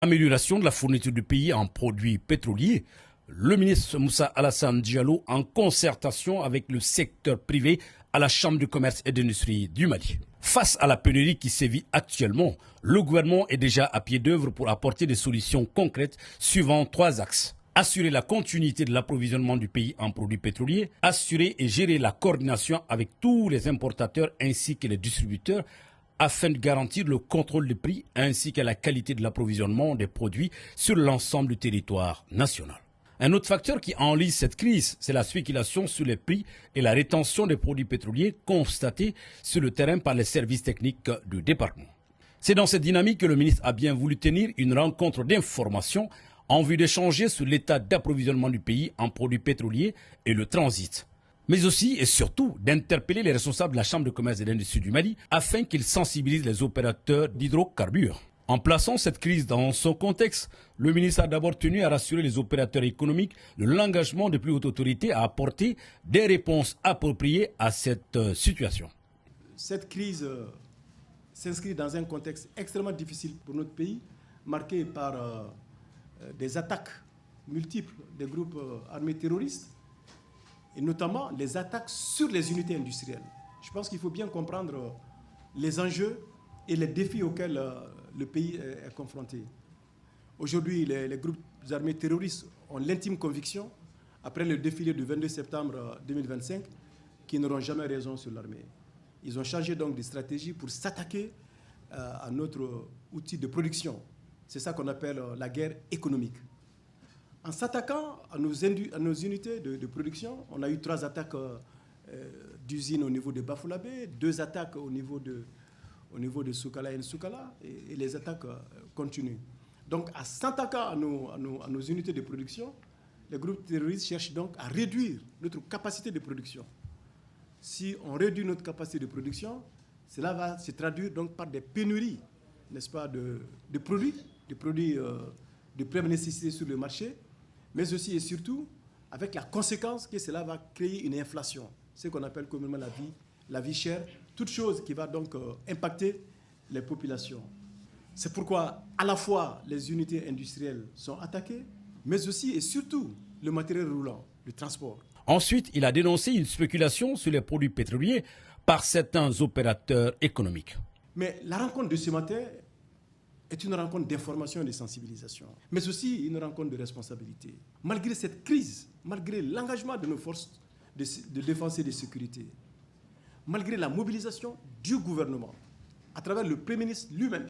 Amélioration de la fourniture du pays en produits pétroliers. Le ministre Moussa Alassane Diallo en concertation avec le secteur privé à la Chambre de commerce et d'industrie du Mali. Face à la pénurie qui sévit actuellement, le gouvernement est déjà à pied d'œuvre pour apporter des solutions concrètes suivant 3 axes. Assurer la continuité de l'approvisionnement du pays en produits pétroliers, assurer et gérer la coordination avec tous les importateurs ainsi que les distributeurs afin de garantir le contrôle des prix ainsi que la qualité de l'approvisionnement des produits sur l'ensemble du territoire national. Un autre facteur qui enlise cette crise, c'est la spéculation sur les prix et la rétention des produits pétroliers constatée sur le terrain par les services techniques du département. C'est dans cette dynamique que le ministre a bien voulu tenir une rencontre d'information en vue d'échanger sur l'état d'approvisionnement du pays en produits pétroliers et le transit, mais aussi et surtout d'interpeller les responsables de la Chambre de commerce et d'industrie du Mali afin qu'ils sensibilisent les opérateurs d'hydrocarbures. En plaçant cette crise dans son contexte, le ministre a d'abord tenu à rassurer les opérateurs économiques de l'engagement des plus hautes autorités à apporter des réponses appropriées à cette situation. Cette crise s'inscrit dans un contexte extrêmement difficile pour notre pays, marqué par des attaques multiples des groupes armés terroristes, et notamment les attaques sur les unités industrielles. Je pense qu'il faut bien comprendre les enjeux et les défis auxquels le pays est confronté. Aujourd'hui, les groupes armés terroristes ont l'intime conviction, après le défilé du 22 septembre 2025, qu'ils n'auront jamais raison sur l'armée. Ils ont changé donc de stratégie pour s'attaquer à notre outil de production. C'est ça qu'on appelle la guerre économique. En s'attaquant à nos unités de production, on a eu 3 attaques d'usines au niveau de Bafoulavé, 2 attaques au niveau de Soukala et Nsoukala, et les attaques continuent. Donc, en s'attaquant à nos unités de production, les groupes terroristes cherchent donc à réduire notre capacité de production. Si on réduit notre capacité de production, cela va se traduire donc par des pénuries, n'est-ce pas, de produits de première nécessité sur le marché, mais aussi et surtout avec la conséquence que cela va créer une inflation, ce qu'on appelle communément la vie chère, toute chose qui va donc impacter les populations. C'est pourquoi à la fois les unités industrielles sont attaquées, mais aussi et surtout le matériel roulant, le transport. Ensuite, il a dénoncé une spéculation sur les produits pétroliers par certains opérateurs économiques. Mais la rencontre de ce matin est une rencontre d'information et de sensibilisation, mais aussi une rencontre de responsabilité. Malgré cette crise, malgré l'engagement de nos forces de défense et de sécurité, malgré la mobilisation du gouvernement, à travers le Premier ministre lui-même,